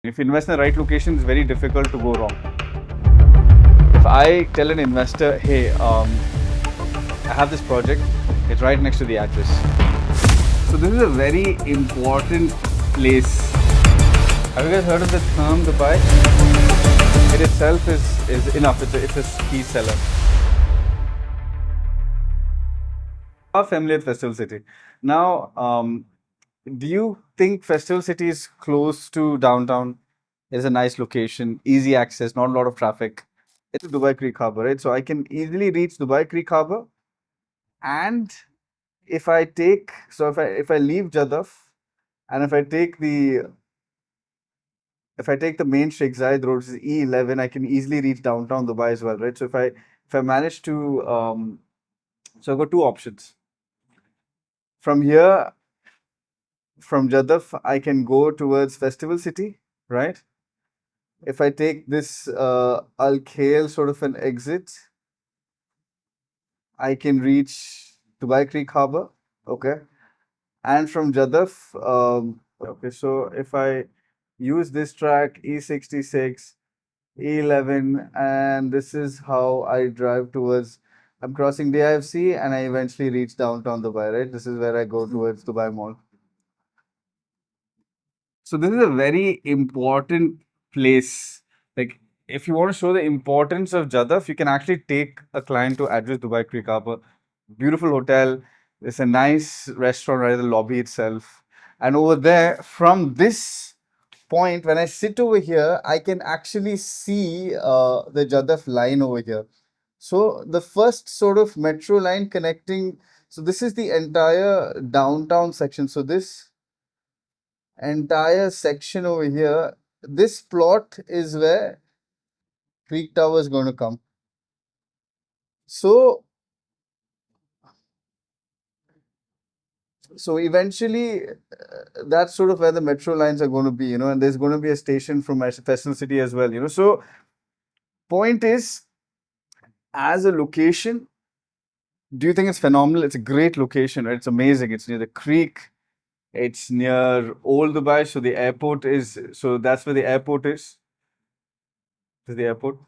If you invest in the right location, it's very difficult to go wrong. If I tell an investor, hey, I have this project, it's right next to the address. So this is a very important place. Have you guys heard of the term Dubai? It itself is enough. It's a key seller. Are familiar with Festival City. Now, do you think Festival City is close to downtown? It's a nice location, easy access, not a lot of traffic. It's Dubai Creek Harbour, right? So I can easily reach Dubai Creek Harbour. And if I take, so if I leave Jaddaf and if I take the main Sheikh Zayed road, which is E11, I can easily reach downtown Dubai as well, right? So if I manage to, so I've got two options. From here, from Jaddaf, I can go towards Festival City, right? If I take this Al Khail sort of an exit, I can reach Dubai Creek Harbour, okay? And from Jaddaf, okay, so if I use this track E66, E11, and this is how I drive towards, I'm crossing DIFC and I eventually reach downtown Dubai, right? This is where I go towards Dubai Mall. So this is a very important place. Like, if you want to show the importance of Jaddaf, you can actually take a client to address Dubai Creek Harbour. Beautiful hotel. There's a nice restaurant right in the lobby itself. And over there, from this point, when I sit over here, I can actually see the Jaddaf line over here. So the first sort of metro line connecting, so this is the entire downtown section. So this entire section over here, this plot is where Creek Tower is going to come. So eventually, that's sort of where the metro lines are going to be, and there's going to be a station from Festival City as well, So point is, as a location, do you think it's phenomenal? It's a great location, right? It's amazing. It's near the creek. It's near Old Dubai, so the airport is, so that's where the airport is. This is the airport.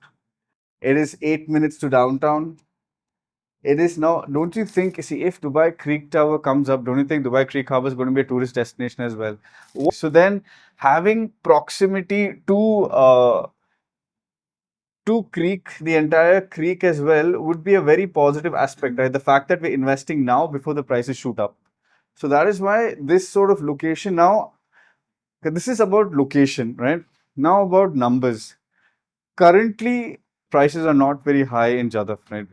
It is 8 minutes to downtown. It is now, don't you think, see, if Dubai Creek Tower comes up, don't you think Dubai Creek Harbour is going to be a tourist destination as well? So then, having proximity to creek, the entire creek as well, would be a very positive aspect, right? The fact that we're investing now before the prices shoot up. So that is why this sort of location now, this is about location, right? Now about numbers. Currently, prices are not very high in Jaddaf, right?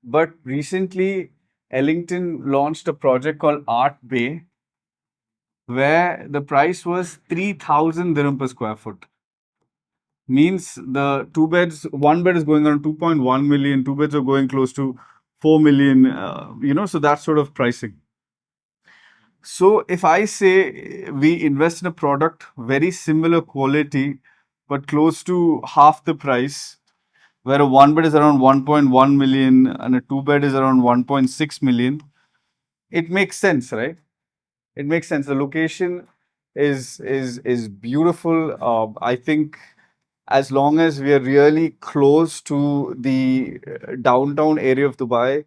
But recently, Ellington launched a project called Art Bay, where the price was 3,000 dirham per square foot. Means the two beds, one bed is going around 2.1 million, two beds are going close to 4 million, so that sort of pricing. So if I say we invest in a product very similar quality, but close to half the price, where a one bed is around 1.1 million and a two bed is around 1.6 million, it makes sense, right? It makes sense. The location is beautiful. I think as long as we are really close to the downtown area of Dubai,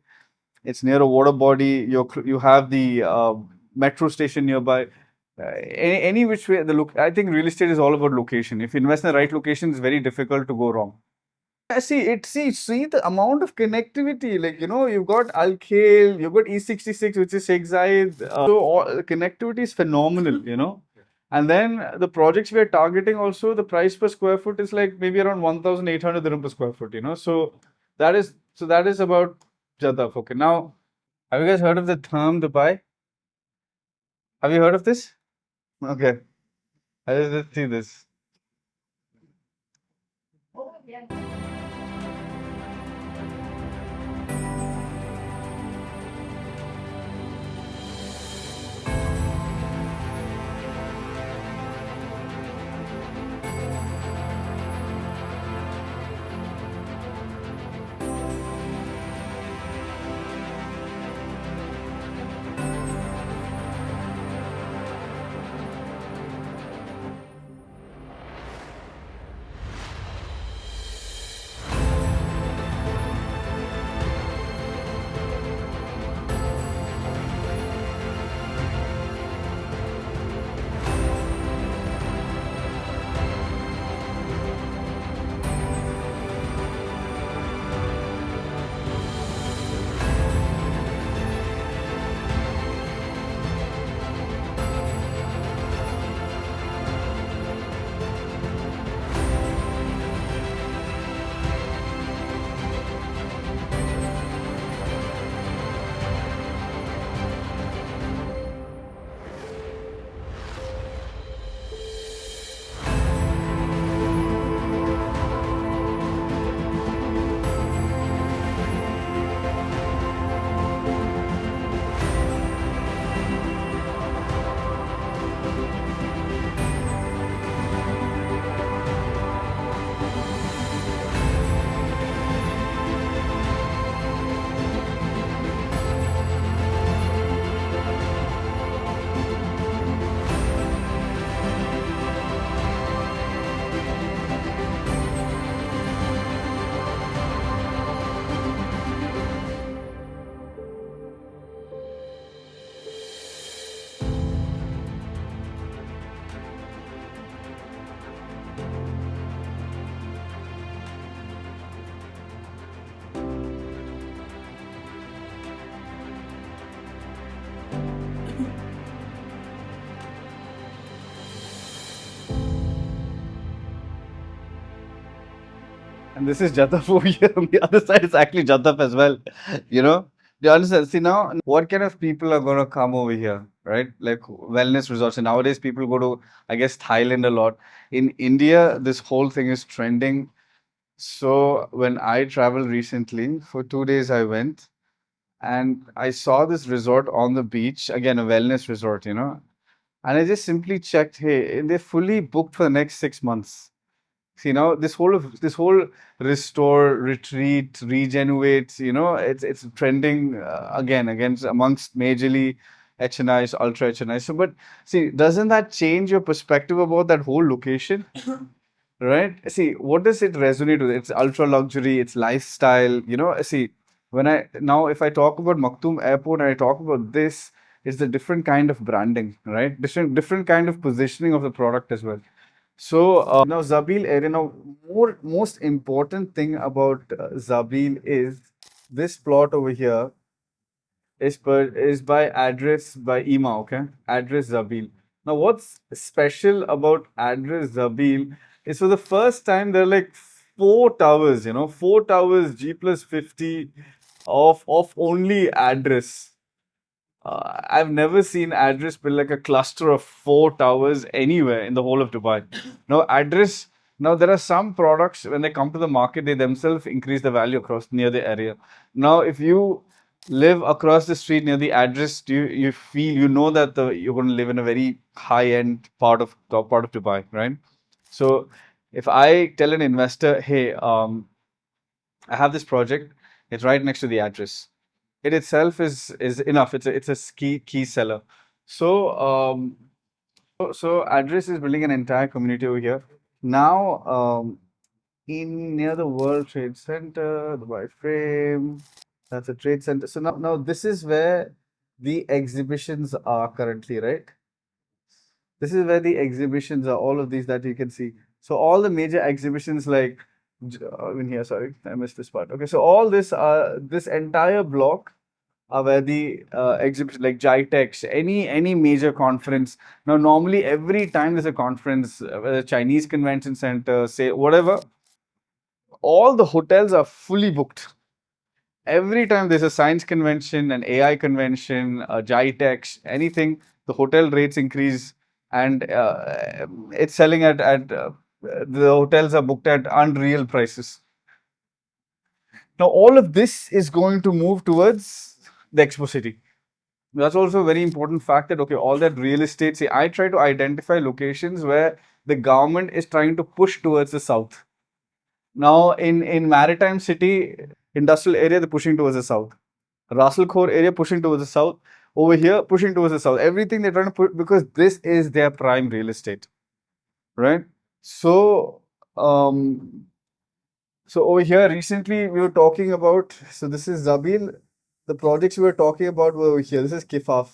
it's near a water body. You have the metro station nearby. Any which way, I think real estate is all about location. If you invest in the right location, it's very difficult to go wrong. See the amount of connectivity. Like, you've got Al Khail, you've got E66, which is Sheikh Zayed. So the connectivity is phenomenal. And then the projects we are targeting also, the price per square foot is like maybe around 1,800 dirham per square foot. So that is about Jaddaf. Okay, now have you guys heard of the term Dubai? Have you heard of this? Okay, let's see this. And this is Jaddaf over here. On the other side, it's actually Jaddaf as well. You know, do you understand? See, now, what kind of people are going to come over here, right? Like wellness resorts. And nowadays, people go to, I guess, Thailand a lot. In India, this whole thing is trending. So, when I traveled recently, for 2 days, I went and I saw this resort on the beach. Again, a wellness resort, you know. And I just simply checked, hey, they're fully booked for the next 6 months. See now this whole restore, retreat, regenerate, it's trending again against amongst majorly HNIs, ultra HNIs. So, but see, doesn't that change your perspective about that whole location? Right? See, what does it resonate with? It's ultra luxury, it's lifestyle. See, when I now if I talk about Maktoum Airport and I talk about this, it's a different kind of branding, right? Different kind of positioning of the product as well. So now Zabil area. Now, most important thing about Zabil is this plot over here is by address by IMA. Okay, address Zabil. Now, what's special about address Zabil is for the first time there are like four towers. Four towers G plus 50 of only address. I've never seen address build like a cluster of four towers anywhere in the whole of Dubai. Now, address. Now, there are some products when they come to the market, they themselves increase the value across near the area. Now, if you live across the street near the address, you feel that you're going to live in a very high end top part of Dubai, right? So, if I tell an investor, hey, I have this project, it's right next to the address, it itself is enough. It's a key seller. So so address is building an entire community over here. Now in near the World Trade Center, the White Frame, that's a trade center. So now this is where the exhibitions are currently, right? This is where the exhibitions are, all of these that you can see. So all the major exhibitions like in here, sorry, I missed this part. Okay, so all this entire block are where the exhibition like GITEX, any major conference. Now, normally every time there's a conference, whether Chinese Convention Center, say whatever, all the hotels are fully booked. Every time there's a science convention, an AI convention, a GITEX, anything, the hotel rates increase, and it's selling at the hotels are booked at unreal prices. Now, all of this is going to move towards the Expo City. That's also a very important fact that, okay, all that real estate, see, I try to identify locations where the government is trying to push towards the south. Now, in Maritime City, industrial area, they're pushing towards the south. Russell Khor area pushing towards the south. Over here, pushing towards the south. Everything they're trying to put because this is their prime real estate, right? So, um, so over here, recently we were talking about. So this is Zabil. The projects we were talking about were over here. This is Kifaf.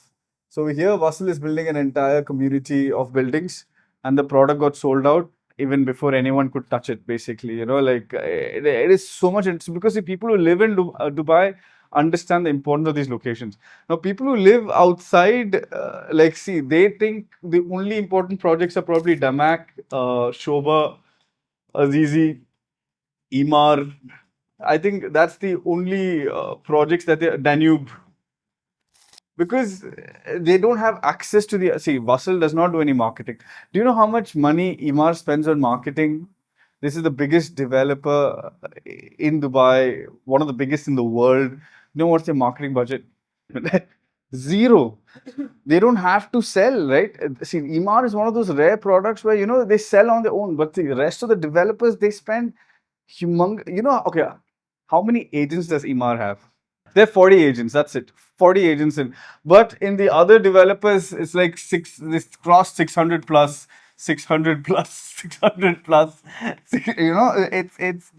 So over here, Vasil is building an entire community of buildings, and the product got sold out even before anyone could touch it. Basically, like it is so much. It's because the people who live in Dubai understand the importance of these locations. Now, people who live outside, like, see, they think the only important projects are probably Damak, Shoba, Azizi, Imar. I think that's the only projects that they Danube because they don't have access to the. See, Vassal does not do any marketing. Do you know how much money Imar spends on marketing? This is the biggest developer in Dubai, one of the biggest in the world. You know what's their marketing budget? Zero. They don't have to sell, right? See, Imar is one of those rare products where they sell on their own, but the rest of the developers they spend humongous. Okay, how many agents does Imar have? There are 40 agents, that's it. 40 agents in. But in the other developers, it's like this cross 600 plus, 600 plus, 600 plus. It's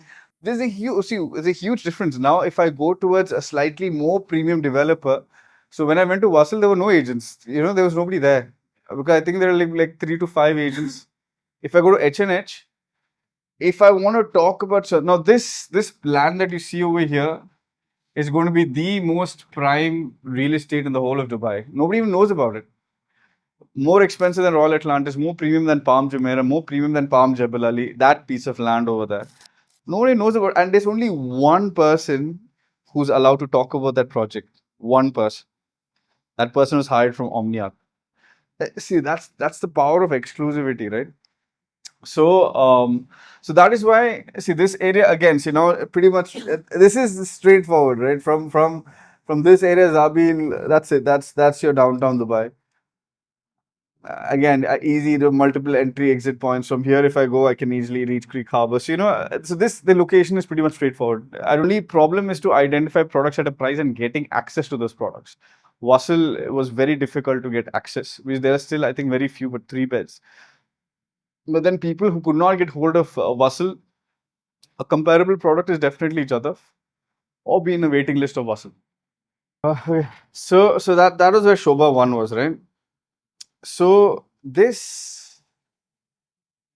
there's a huge see, there's a huge difference. Now, if I go towards a slightly more premium developer, so when I went to Vassal, there were no agents. There was nobody there. Because I think there are like 3 to 5 agents. If I go to H&H, if I want to talk about so now this plan that you see over here is going to be the most prime real estate in the whole of Dubai. Nobody even knows about it. More expensive than Royal Atlantis, more premium than Palm Jumeirah, more premium than Palm Jebel Ali, that piece of land over there. Nobody knows about, and there's only one person who's allowed to talk about that project. One person. That person was hired from Omnia. See, that's the power of exclusivity, right? So, so that is why, see, this area again, see, now pretty much this is straightforward, right? From this area, Zabil, that's it. That's your downtown Dubai. Again, easy to multiple entry exit points. From here, if I go, I can easily reach Creek Harbour. So, so the location is pretty much straightforward. Our only problem is to identify products at a price and getting access to those products. Wassel was very difficult to get access, because there are still, I think, very few, but 3 beds. But then people who could not get hold of Wassel, a comparable product is definitely Jaddaf, or be in a waiting list of Wassel. Okay. So that was where Shobha 1 was, right? So this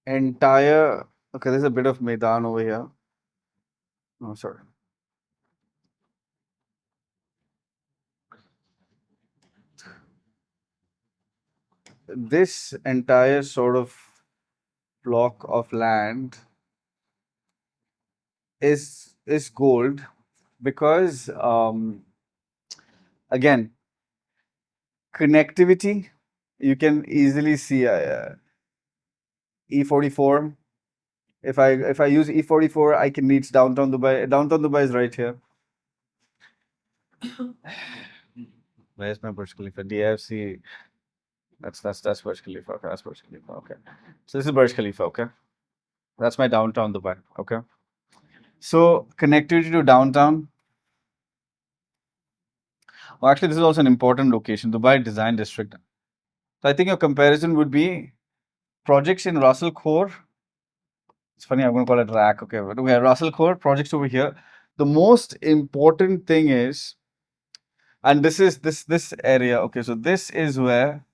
entire, okay, there's a bit of Maidan over here. Oh, sorry. This entire sort of block of land is gold, because again, connectivity, you can easily see E44. If I use E44, I can reach downtown Dubai. Downtown Dubai is right here. Where's my Burj Khalifa? DFC. That's Burj Khalifa. Okay, that's Burj Khalifa. Okay. So this is Burj Khalifa. Okay. That's my downtown Dubai. Okay. So connectivity to downtown. Well, actually, this is also an important location, Dubai Design District. So I think your comparison would be projects in Russell Khor. It's funny, I'm going to call it rack. Okay, but we have Russell Khor projects over here. The most important thing is, and this area. Okay, so this is where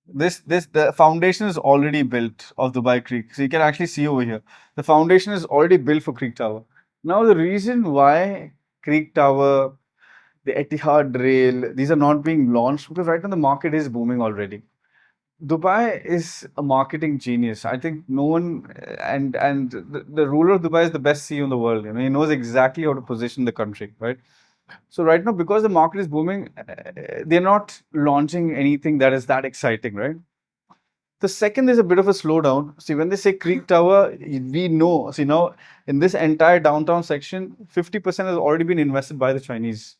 this the foundation is already built of Dubai Creek. So you can actually see over here, the foundation is already built for Creek Tower. Now the reason why Creek Tower, the Etihad Rail, these are not being launched, because right now the market is booming already. Dubai is a marketing genius. I think no one, and the ruler of Dubai is the best CEO in the world. He knows exactly how to position the country, right? So right now, because the market is booming, they're not launching anything that is that exciting, right? The second, there's a bit of a slowdown. See, when they say Creek Tower, we know. See, now in this entire downtown section, 50% has already been invested by the Chinese.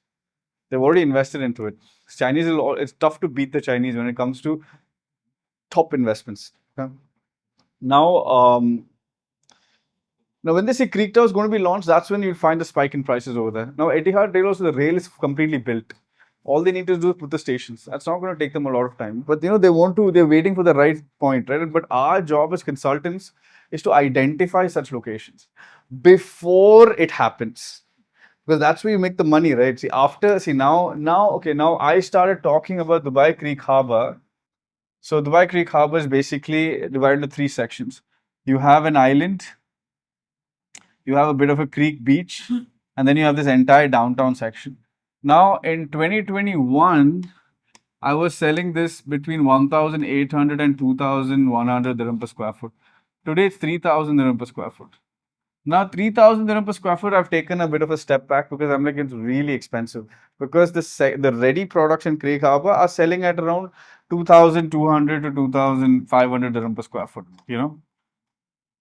They've already invested into it. Chinese it's tough to beat the Chinese when it comes to top investments. Okay? Now, now when they say Creek Tower is going to be launched, that's when you'll find the spike in prices over there. Now, Etihad Rail, also the rail is completely built. All they need to do is put the stations. That's not going to take them a lot of time. But they're waiting for the right point, right? But our job as consultants is to identify such locations before it happens. Because that's where you make the money, right? Now I started talking about Dubai Creek Harbour. So Dubai Creek Harbour is basically divided into 3 sections. You have an island, you have a bit of a creek beach, and then you have this entire downtown section. Now in 2021, I was selling this between 1,800 and 2,100 dirham per square foot. Today it's 3,000 dirham per square foot. Now 3,000 dirham per square foot, I've taken a bit of a step back, because I'm like, it's really expensive. Because the ready products in Creek Harbour are selling at around 2,200 to 2,500 dirham per square foot,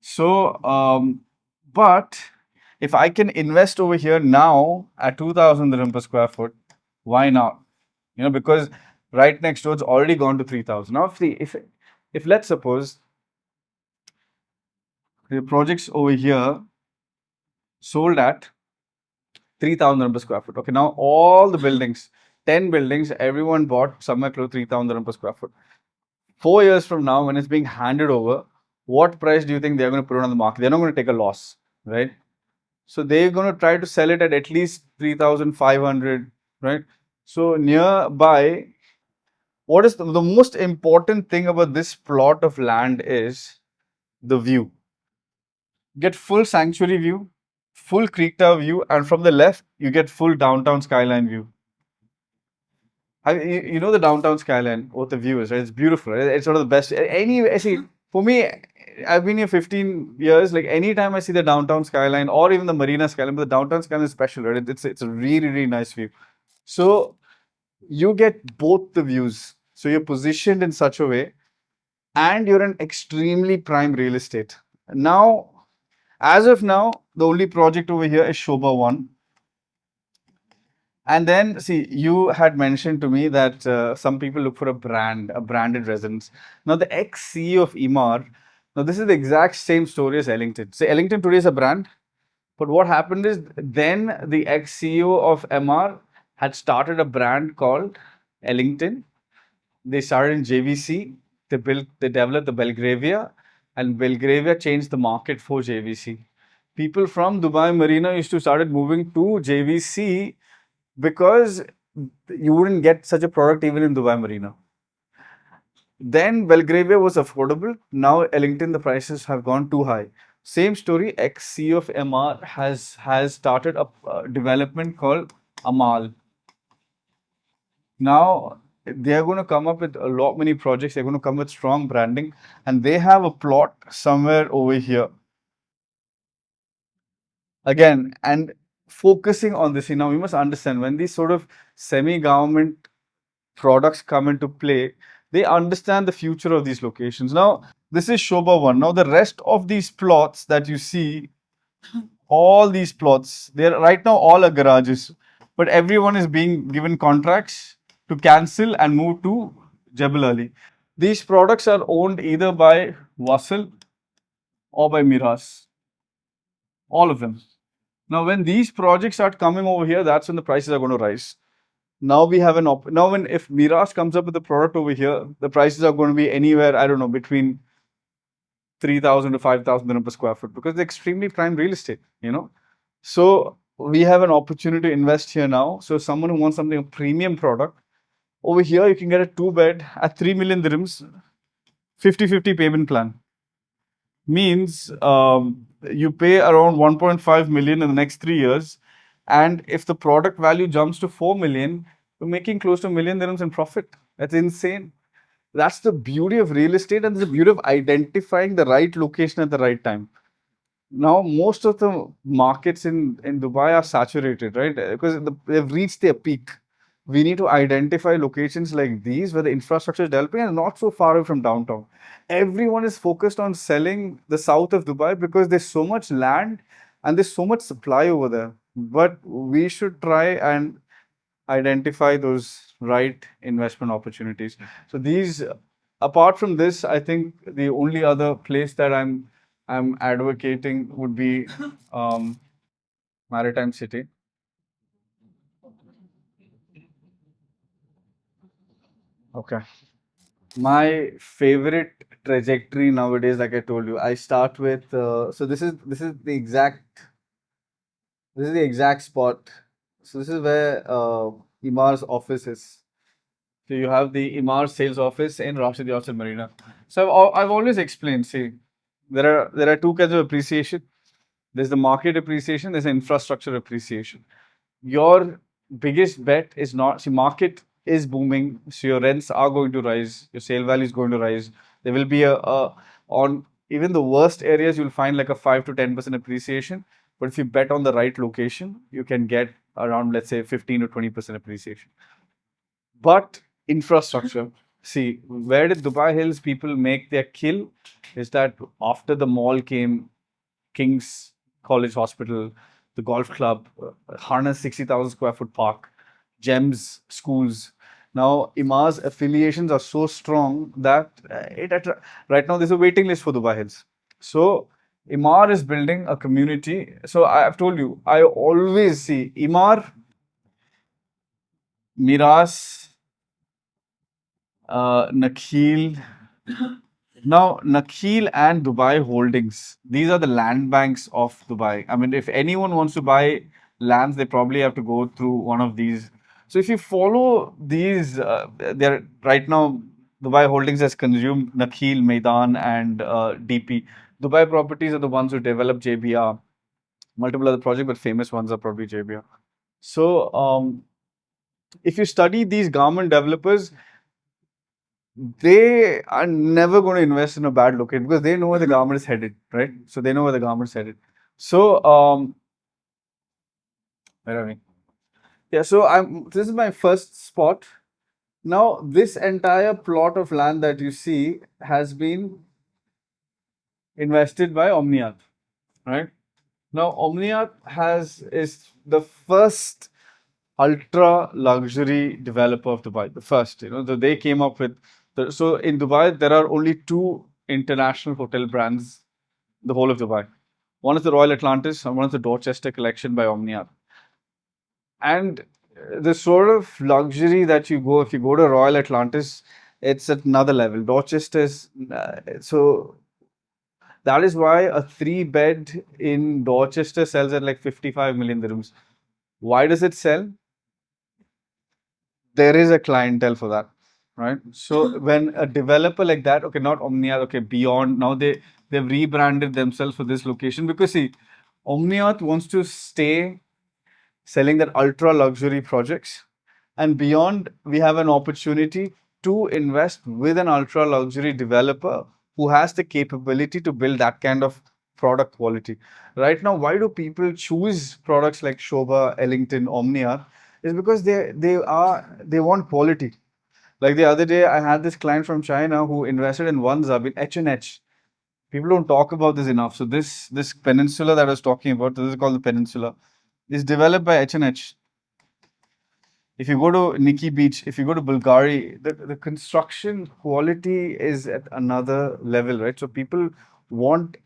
So, but if I can invest over here now at 2,000 dirham per square foot, why not? Because right next door it's already gone to 3,000. Now, if let's suppose the projects over here sold at 3,000 dirham per square foot. Okay, now all the buildings, 10 buildings, everyone bought somewhere close to 3,000 dirham per square foot. 4 years from now, when it's being handed over, what price do you think they're going to put it on the market? They're not going to take a loss, right? So they're going to try to sell it at least 3,500, right? So nearby, what is the most important thing about this plot of land is the view. Get full sanctuary view, full Creek Tower view, and from the left, you get full downtown skyline view. You know the downtown skyline, what the view is, right? It's beautiful, right? It's one of the best. See, for me, I've been here 15 years. Like anytime I see the downtown skyline or even the marina skyline, but the downtown skyline is special, right? It's a really, really nice view. So you get both the views. So you're positioned in such a way, and you're in extremely prime real estate. Now, as of now, the only project over here is Shobha 1. And then, see, you had mentioned to me that some people look for a brand, a branded residence. Now, the ex-CEO of Emar, now this is the exact same story as Ellington. See, Ellington today is a brand, but what happened is then the ex-CEO of Emar had started a brand called Ellington. They started in JVC. They developed the Belgravia, and Belgravia changed the market for JVC. People from Dubai Marina used to started moving to JVC because you wouldn't get such a product even in Dubai Marina. Then Belgravia was affordable. Now Ellington, the prices have gone too high. Same story. Ex CEO of MR has started a development called Amal. Now they are going to come up with a lot many projects. They're going to come with strong branding, and they have a plot somewhere over here again. And focusing on this, now we must understand when these sort of semi-government products come into play, they understand the future of these locations. Now, this is Shobha 1. Now, the rest of these plots that you see, all these plots, they're right now all are garages, but everyone is being given contracts to cancel and move to Jebel Ali. These products are owned either by Wasl or by Miras, all of them. Now, when these projects start coming over here, that's when the prices are going to rise. Now we have now when if Miras comes up with a product over here, the prices are going to be anywhere, I don't know, between 3,000 to 5,000 dirham per square foot because they're extremely prime real estate. So we have an opportunity to invest here now. So someone who wants something a premium product over here, you can get a 2 bed at 3 million dirhams, 50/50 payment plan. Means you pay around 1.5 million in the next 3 years, and if the product value jumps to 4 million, you're making close to a million dirhams in profit. That's insane. That's the beauty of real estate, and the beauty of identifying the right location at the right time. Now, most of the markets in Dubai are saturated, right? Because they've reached their peak. We need to identify locations like these where the infrastructure is developing and not so far away from downtown. Everyone is focused on selling the south of Dubai because there's so much land and there's so much supply over there. But we should try and identify those right investment opportunities. So these, apart from this, I think the only other place that I'm advocating would be Maritime City. Okay. My favorite trajectory nowadays, like I told you, I start with. So this is the exact spot. So this is where Imar's office is. So you have the Imar sales office in Rashid Yasser Marina. So I've always explained. See, there are two kinds of appreciation. There's the market appreciation. There's infrastructure appreciation. Your biggest bet is not, see, market is booming, so your rents are going to rise, your sale value is going to rise. There will be on even the worst areas, you'll find like a 5 to 10% appreciation. But if you bet on the right location, you can get around, let's say, 15 to 20% appreciation. But infrastructure, see, where did Dubai Hills people make their kill? Is that after the mall came, King's College Hospital, the golf club, 160,000 square foot park, GEMS schools. Now, Imar's affiliations are so strong that right now there's a waiting list for Dubai Hills. So, Imar is building a community. So, I've told you, I always see Imar, Miras, Nakhil. Now, Nakhil and Dubai Holdings, these are the land banks of Dubai. I mean, if anyone wants to buy lands, they probably have to go through one of these. So, if you follow these, they're right now, Dubai Holdings has consumed Nakhil, Maidan, and DP. Dubai Properties are the ones who develop JBR. Multiple other projects, but famous ones are probably JBR. So, if you study these government developers, they are never going to invest in a bad location because they know where the government is headed, right? So they know where the government is headed. So where are we? Yeah. So I'm. This is my first spot. Now this entire plot of land that you see has been invested by Omniath, right? Now Omniath is the first ultra luxury developer of Dubai. The first, they came up with so in Dubai there are only two international hotel brands, the whole of Dubai. One is the Royal Atlantis and one is the Dorchester Collection by Omniath. And the sort of luxury that you go if you go to Royal Atlantis, it's at another level. Dorchester is so that is why a three-bed in Dorchester sells at like 55 million dirhams. Why does it sell? There is a clientele for that, right? So when a developer like that, okay, not Omnia, okay, Beyond, now they've rebranded themselves for this location because see, Omniath wants to stay selling that ultra luxury projects, and Beyond, we have an opportunity to invest with an ultra luxury developer who has the capability to build that kind of product quality. Right now, why do people choose products like Shobha, Ellington, Omnia? Is because they want quality. Like the other day, I had this client from China who invested in one Zab in H&H. People don't talk about this enough. So this peninsula that I was talking about, this is called the peninsula, is developed by H&H. If you go to Nikki Beach, if you go to Bulgari, the construction quality is at another level, right? So people want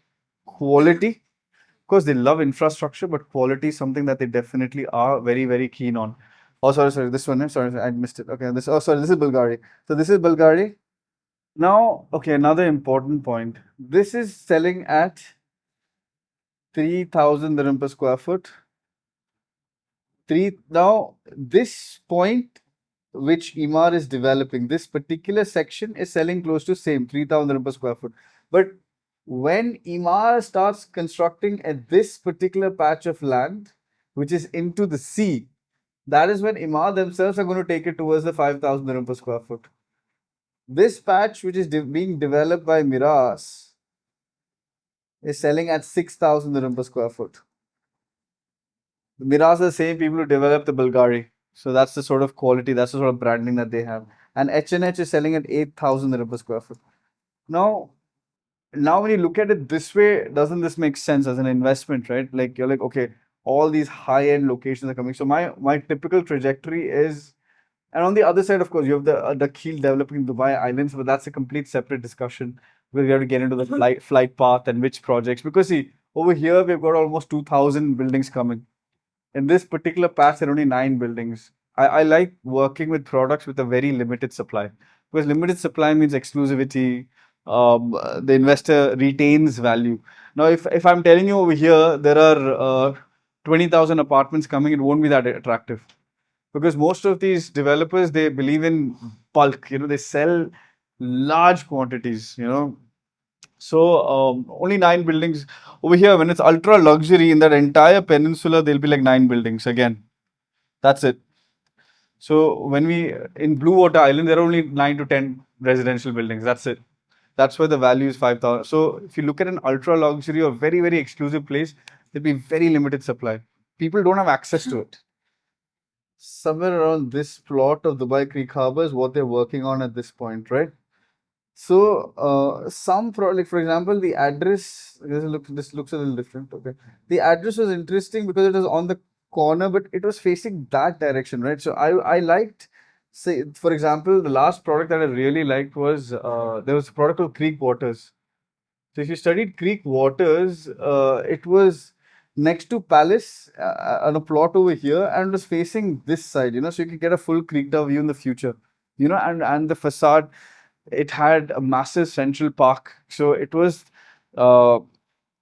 quality because they love infrastructure, but quality is something that they definitely are very, very keen on. Oh, sorry, this one, sorry, I missed it. Okay, this is Bulgari. So this is Bulgari. Now, okay, another important point. This is selling at 3,000 dirham per square foot. Now this point which Emaar is developing, this particular section is selling close to same 3,000 per square foot. But when Emaar starts constructing at this particular patch of land, which is into the sea, that is when Emaar themselves are going to take it towards the 5,000 per square foot. This patch, which is being developed by Miras, is selling at 6,000 per square foot. Miras are the same people who developed the Bulgari. So that's the sort of quality, that's the sort of branding that they have. And H&H is selling at 8,000 per square foot. Now, now when you look at it this way, doesn't this make sense as an investment, right? Like you're like, okay, all these high-end locations are coming. So my typical trajectory is, and on the other side, of course, you have the Keel developing Dubai Islands, but that's a complete separate discussion where we have to get into the flight path and which projects. Because see, over here we've got almost 2,000 buildings coming. In this particular patch, there are only 9 buildings. I like working with products with a very limited supply because limited supply means exclusivity. The investor retains value. Now, if I'm telling you over here there are 20,000 apartments coming, it won't be that attractive because most of these developers they believe in bulk. They sell large quantities. So only 9 buildings over here. When it's ultra luxury in that entire peninsula, there'll be like 9 buildings again. That's it. So when we in Blue Water Island, there are only 9 to 10 residential buildings. That's it. That's where the value is 5,000. So if you look at an ultra luxury or very very exclusive place, there'll be very limited supply. People don't have access to it. Somewhere around this plot of Dubai Creek Harbour is what they're working on at this point, right? So, like for example, the address. This looks a little different. Okay, the address was interesting because it was on the corner, but it was facing that direction, right? So I liked, say for example, the last product that I really liked was there was a product called Creek Waters. So if you studied Creek Waters, it was next to Palace on a plot over here, and it was facing this side. So you could get a full Creek Tower view in the future. And the facade, it had a massive central park. So it was uh,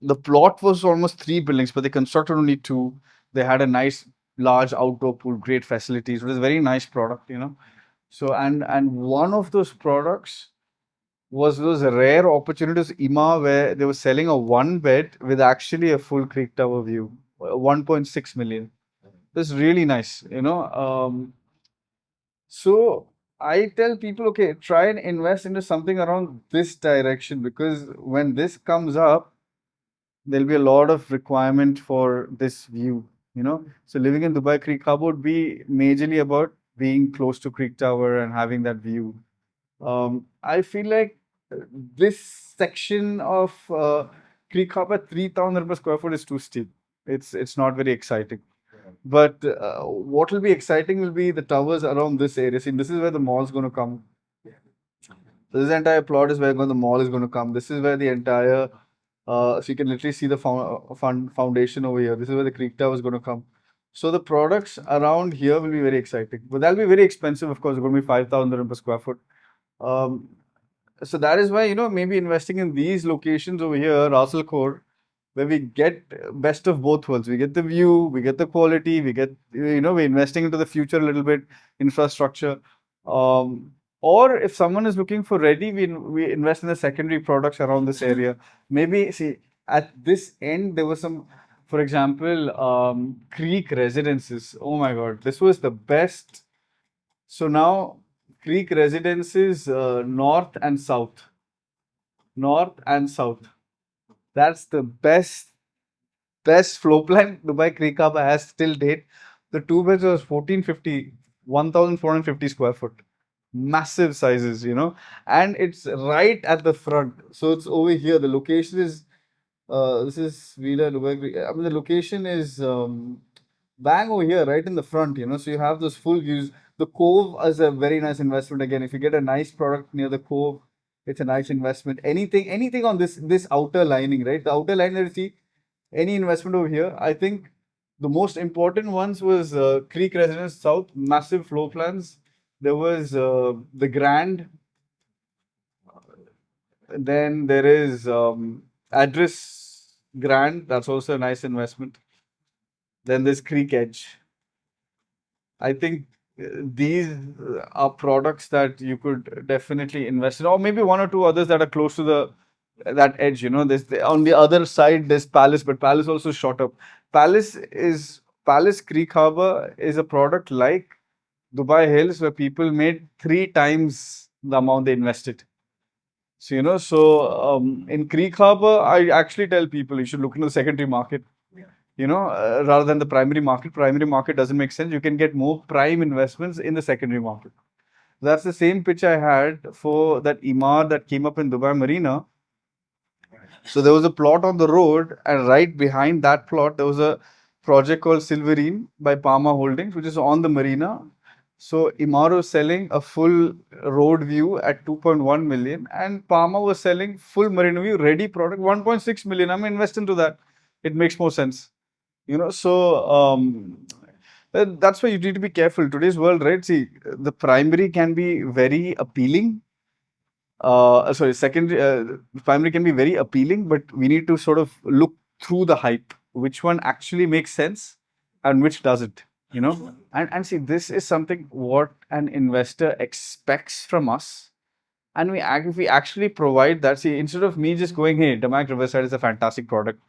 the plot was almost 3 buildings, but they constructed only 2. They had a nice large outdoor pool, great facilities. It was a very nice product. So and one of those products was those rare opportunities IMA where they were selling a 1 bed with actually a full creek tower view, 1.6 million. That's really nice. So I tell people, okay, try and invest into something around this direction, because when this comes up, there'll be a lot of requirement for this view, you know. So living in Dubai Creek Harbour would be majorly about being close to Creek Tower and having that view. I feel like this section of Creek Harbour, 3,000 per square foot is too steep. It's not very exciting. But what will be exciting will be the towers around this area. See, this is where the mall is going to come. So this entire plot is where the mall is going to come. This is where the entire, so you can literally see the foundation over here. This is where the Creek Tower is going to come. So the products around here will be very exciting. But that'll be very expensive, of course. It's going to be 5,000 per square foot. Um, so that is why, maybe investing in these locations over here, Russell Core, where we get best of both worlds. We get the view, we get the quality, we get, we're investing into the future a little bit, infrastructure. Or if someone is looking for ready, we invest in the secondary products around this area. Maybe, see, at this end, there was some, for example, Creek residences. Oh my God, this was the best. So now, Creek residences, north and south. That's the best floor plan Dubai Creek Harbour has till date. The two beds was 1450, 1450 square foot. Massive sizes, and it's right at the front. So it's over here. The location is, this is Villa Dubai Creek. I mean, the location is bang over here, right in the front, So you have those full views. The Cove is a very nice investment. Again, if you get a nice product near the Cove, it's a nice investment. Anything on this outer lining, right? The outer line that you see, any investment over here. I think the most important ones was Creek Residence South, massive floor plans. There was the Grand. Then there is Address Grand. That's also a nice investment. Then there's Creek Edge. I think these are products that you could definitely invest in, or maybe one or two others that are close to that edge. There's on the other side there's Palace, but Palace also shot up. Palace Creek Harbour is a product like Dubai Hills, where people made 3 times the amount they invested. So in Creek Harbour, I actually tell people you should look into the secondary market, rather than the primary market. Primary market doesn't make sense. You can get more prime investments in the secondary market. That's the same pitch I had for that Imar that came up in Dubai Marina. So there was a plot on the road, and right behind that plot, there was a project called Silverine by Palma Holdings, which is on the marina. So Imar was selling a full road view at 2.1 million, and Palma was selling full marina view ready product 1.6 million. I'm investing into that. It makes more sense. That's why you need to be careful. Today's world, right? See, the primary can be very appealing. Secondary, primary can be very appealing, but we need to sort of look through the hype. Which one actually makes sense and which doesn't, And see, this is something what an investor expects from us. And if we actually provide that, see, instead of me just going, hey, Damac Riverside is a fantastic product,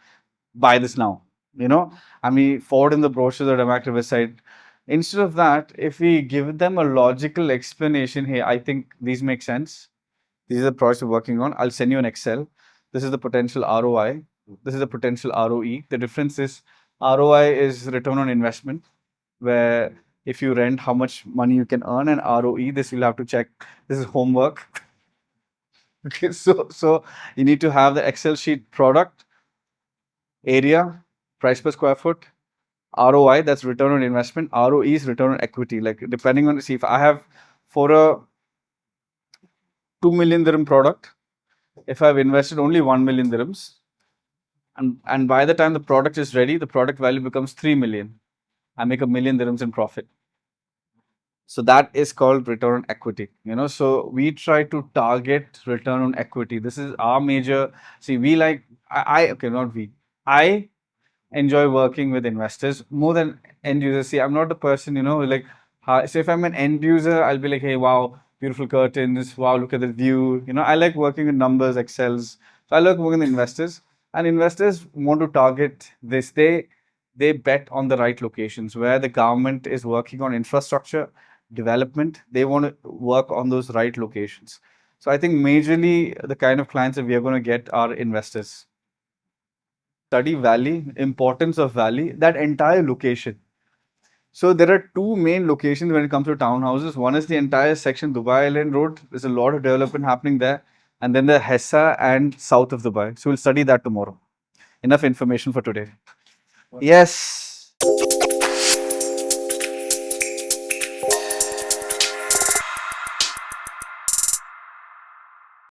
buy this now, and we forward in the brochures at Damac Riverside. Instead of that, if we give them a logical explanation, hey, I think these make sense. These are the projects we're working on. I'll send you an Excel. This is the potential ROI. This is the potential ROE. The difference is ROI is return on investment, where if you rent, how much money you can earn, and ROE, this you'll have to check. This is homework. Okay, so you need to have the Excel sheet: product, area, price per square foot, ROI, that's return on investment, ROE is return on equity. Like, depending on, see, if I have for a 2 million dirham product, if I've invested only 1 million dirhams, and by the time the product is ready, the product value becomes 3 million. I make 1 million dirhams in profit. So that is called return on equity. So we try to target return on equity. This is our major. See, we like, okay, not we. I enjoy working with investors more than end users. See, I'm not the person, like, so if I'm an end user, I'll be like, hey, wow, beautiful curtains. Wow, look at the view. I like working with numbers, Excels. So I like working with investors. And investors want to target this. They bet on the right locations where the government is working on infrastructure. development. They want to work on those right locations. So I think majorly the kind of clients that we are going to get are investors. Study Valley, importance of Valley, that entire location. So there are two main locations when it comes to townhouses. One is the entire section Dubai Island Road. There's a lot of development happening there. And then the Hessa and south of Dubai. So we'll study that tomorrow. Enough information for today. Yes.